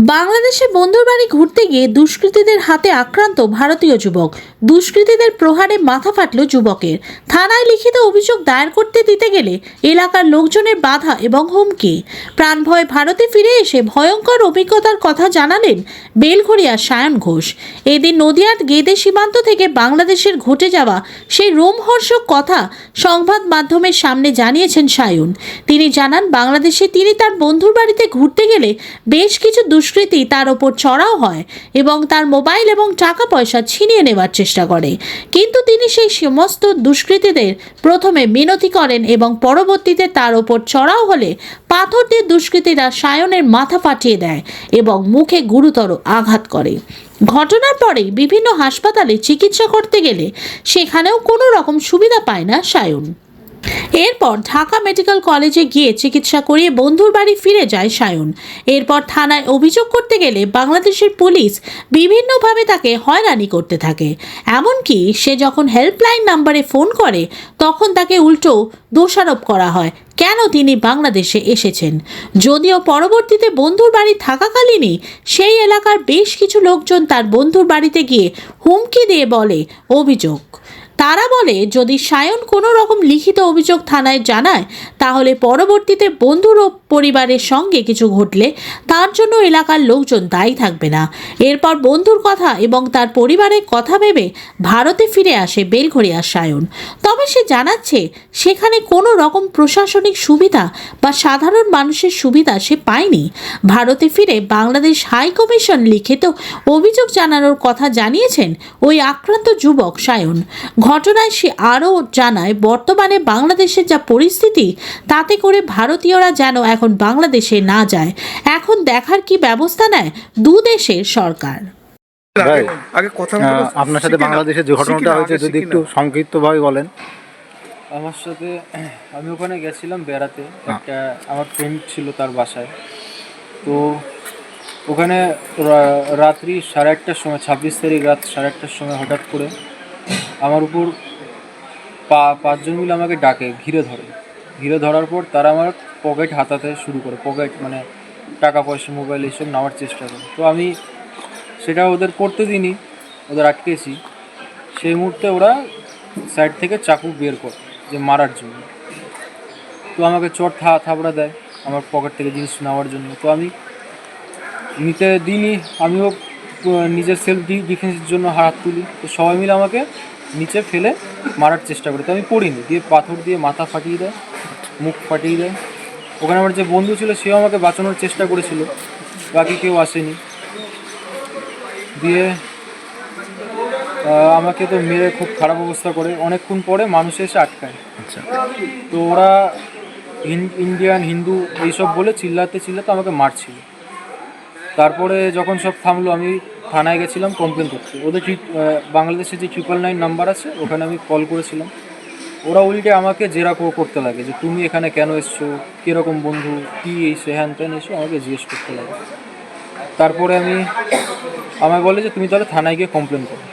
বাংলাদেশে বন্ধুর বাড়ি ঘুরতে গিয়ে দুষ্কৃতীদের হাতে আক্রান্ত ভারতীয় যুবক। দুষ্কৃতীদের প্রহারে মাথা ফাটল যুবকের। থানায় লিখিত অভিযোগ দায়ের করতে দিতে গেলে এলাকার লোকজনের বাধা এবং হুমকি। প্রাণভয়ে ভারতে ফিরে এসে ভয়ঙ্কর অভিজ্ঞতার কথা জানালেন বেলঘরিয়ার সায়ন ঘোষ। এদিন নদিয়ার গেদে সীমান্ত থেকে বাংলাদেশের ঘটে যাওয়া সেই রোমহর্ষক কথা সংবাদ মাধ্যমের সামনে জানিয়েছেন সায়ন। তিনি জানান, বাংলাদেশে তিনি তার বন্ধুর বাড়িতে ঘুরতে গেলে বেশ কিছু দুষ্কৃতী তার ওপর চড়াও হয় এবং তার মোবাইল এবং টাকা পয়সা ছিনিয়ে নেওয়ার চেষ্টা করে। কিন্তু তিনি সেই সমস্ত দুষ্কৃতীদের প্রথমে মিনতি করেন এবং পরবর্তীতে তার ওপর চড়াও হলে পাথর দিয়ে দুষ্কৃতীরা সায়নের মাথা ফাটিয়ে দেয় এবং মুখে গুরুতর আঘাত করে। ঘটনার পরেই বিভিন্ন হাসপাতালে চিকিৎসা করতে গেলে সেখানেও কোনো রকম সুবিধা পায় না সায়ন। এরপর ঢাকা মেডিকেল কলেজে গিয়ে চিকিৎসা করিয়ে বন্ধুর বাড়ি ফিরে যায় সায়ন। এরপর থানায় অভিযোগ করতে গেলে বাংলাদেশের পুলিশ বিভিন্নভাবে তাকে হয়রানি করতে থাকে। এমনকি সে যখন হেল্পলাইন নাম্বারে ফোন করে তখন তাকে উল্টো দোষারোপ করা হয় কেন তিনি বাংলাদেশে এসেছেন। যদিও পরবর্তীতে বন্ধুর বাড়ি থাকাকালীনই সেই এলাকার বেশ কিছু লোকজন তার বন্ধুর বাড়িতে গিয়ে হুমকি দিয়ে বলে অভিযোগ। তারা বলে, যদি সায়ন কোনো রকম লিখিত অভিযোগ থানায় জানায় তাহলে পরবর্তীতে বন্ধুর ও পরিবারের সঙ্গে কিছু ঘটলে তার জন্য এলাকার লোকজন দায়ী থাকবে না। এরপর বন্ধুর কথা এবং তার পরিবারের কথা ভেবে ভারতে ফিরে আসে বেলঘরিয়ার সায়ন। তবে সে জানাচ্ছে সেখানে কোনো রকম প্রশাসনিক সুবিধা বা সাধারণ মানুষের সুবিধা সে পায়নি। ভারতে ফিরে বাংলাদেশ হাই কমিশন লিখিত অভিযোগ জানানোর কথা জানিয়েছেন ওই আক্রান্ত যুবক সায়ন। ঘটনায় সে আরও জানায়, বর্তমানে বাংলাদেশের যা পরিস্থিতি তাতে করে ভারতীয়রা যেন এখন বাংলাদেশে না যায়। এখন দেখার কি ব্যবস্থা নেয় দু দেশের সরকার। আগে কথা আপনার সাথে বাংলাদেশের যে ঘটনাটা হয়েছে যদি একটু সংক্ষিপ্তভাবে বলেন। আমার সাথে আমি ওখানে গেছিলাম বেড়াতে, একটা আমার ফ্রেন্ড ছিল তার বাসায়। তো ওখানে রাত্রি 1:30টার সময়, 26 তারিখ রাত 1:30টার সময় হঠাৎ করে আমার উপর পাঁচজন মিলে আমাকে ডাকে, ঘিরে ধরার পর তারা আমার পকেট হাতাতে শুরু করে। পকেট মানে টাকা পয়সা, মোবাইল এইসব নেওয়ার চেষ্টা করে। তো আমি সেটা ওদের করতে দিইনি, ওদের আটকেছি। সেই মুহূর্তে ওরা সাইড থেকে চাকু বের করে যে মারার জন্য। তো আমাকে চট থাবড়া দেয় আমার পকেট থেকে জিনিস নেওয়ার জন্য। তো আমি নিতে দিইনি, আমিও নিজের সেলফ ডিফেন্সের জন্য হাত তুলি। তো সবাই মিলে আমাকে নিচে ফেলে মারার চেষ্টা করে। তো আমি পড়িনি, দিয়ে পাথর দিয়ে মাথা ফাটিয়ে দেয়, মুখ ফাটিয়ে দেয়। ওখানে আমার যে বন্ধু ছিল সেও আমাকে বাঁচানোর চেষ্টা করেছিল, বাকি কেউ আসেনি। দিয়ে আমাকে তো মেরে খুব খারাপ অবস্থা করে। অনেকক্ষণ পরে মানুষ এসে আটকায়। তো ওরা ইন্ডিয়ান, হিন্দু এইসব বলে চিল্লাতে আমাকে মারছিল। তারপরে যখন সব থামলো আমি থানায় গেছিলাম কমপ্লেন করতে। ওদের বাংলাদেশে যে 999 নাম্বার আছে ওখানে আমি কল করেছিলাম। ওরা উল্টে আমাকে জেরা করতে লাগে যে তুমি এখানে কেন এসছো, কীরকম বন্ধু, কী এই সে হ্যান ত্যান এসো আমাকে জিজ্ঞেস করতে লাগে। তারপরে আমায় বলে যে তুমি তাহলে থানায় গিয়ে কমপ্লেন করো।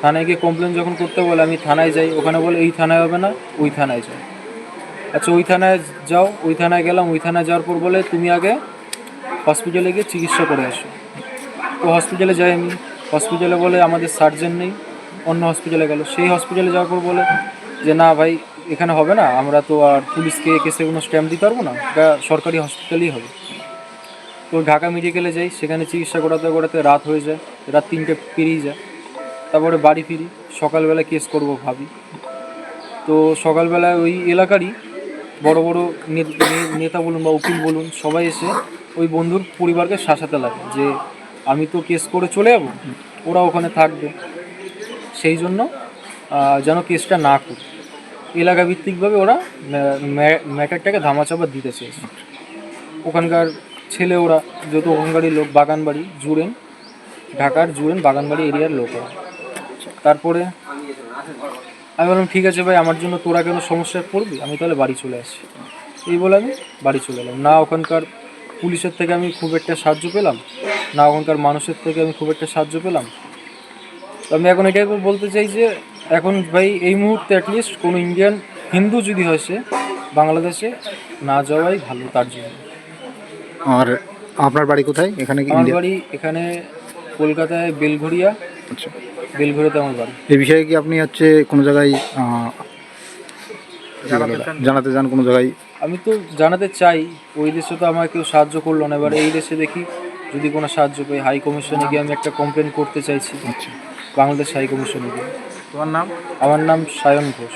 থানায় গিয়ে কমপ্লেন যখন করতে বলে আমি থানায় যাই। ওখানে বলে এই থানায় হবে না, ওই থানায় যাও। আচ্ছা ওই থানায় যাও, ওই থানায় গেলাম। ওই থানায় যাওয়ার পর বলে তুমি আগে হসপিটালে গিয়ে চিকিৎসা করে আসো। তো হসপিটালে যাই আমি। হসপিটালে বলে আমাদের সার্জেন নেই, অন্য হসপিটালে গেল। সেই হসপিটালে যাওয়ার পর বলে যে না ভাই এখানে হবে না, আমরা তো আর পুলিশকে কেসে কোনো স্ট্যাম্প দিতে পারবো না, এটা সরকারি হসপিটালেই হবে। তো ঢাকা মেডিকেলে যাই, সেখানে চিকিৎসা করাতে রাত হয়ে যায়, রাত 3টে পেরিয়ে যায়। তারপরে বাড়ি ফিরি, সকালবেলা কেস করব ভাবি। তো সকালবেলায় ওই এলাকারই বড় বড় নেতা বলুন বা উকিল বলুন সবাই এসে ওই বন্ধুর পরিবারকে শাসাতে লাগে যে আমি তো কেস করে চলে যাব, ওরা ওখানে থাকবে, সেই জন্য যেন কেসটা না করে এলাকা ভিত্তিকভাবে ওরা ম্যাটারটাকে ধামাচাপা দিতে চেয়েছে। ওখানকার ছেলে ওরা যত ওখানকারই লোক, বাগানবাড়ি জুড়েন, ঢাকার জুড়েন বাগানবাড়ি এরিয়ার লোক ওরা। তারপরে আমি বললাম ঠিক আছে ভাই, আমার জন্য তোরা কেন সমস্যায় পড়বি, আমি তাহলে বাড়ি চলে আসি। এই বলে আমি বাড়ি চলে এলাম। না ওখানকার পুলিশের থেকে আমি খুব একটা সাহায্য পেলাম, না ওখানকার মানুষের থেকে আমি খুব একটা সাহায্য পেলাম। তো আমি এখন এটাই বলতে চাই যে এখন ভাই এই মুহূর্তে অ্যাটলিস্ট কোনো ইন্ডিয়ান হিন্দু যদি হয় সে বাংলাদেশে না যাওয়াই ভালো তার জন্য। আর আপনার বাড়ি কোথায় এখানে কি আমার ইন্ডিয়া? বাড়ি এখানে কলকাতায় বেলঘরিয়া। আচ্ছা, বেলঘরিয়াতে আমার বাড়ি। এই বিষয়ে কি আপনি হচ্ছে কোনো জায়গায় জানাতে চান কোনো জায়গায়? আমি তো জানাতে চাই, ওই দেশে তো আমাকে কেউ সাহায্য করলো না, এবার এই দেশে দেখি যদি কোনো সাহায্য পাই। হাই কমিশনে গিয়ে আমি একটা কমপ্লেন করতে চাইছি, আচ্ছা, বাংলাদেশ হাই কমিশনে গিয়ে। তোমার নাম? আমার নাম সায়ন ঘোষ।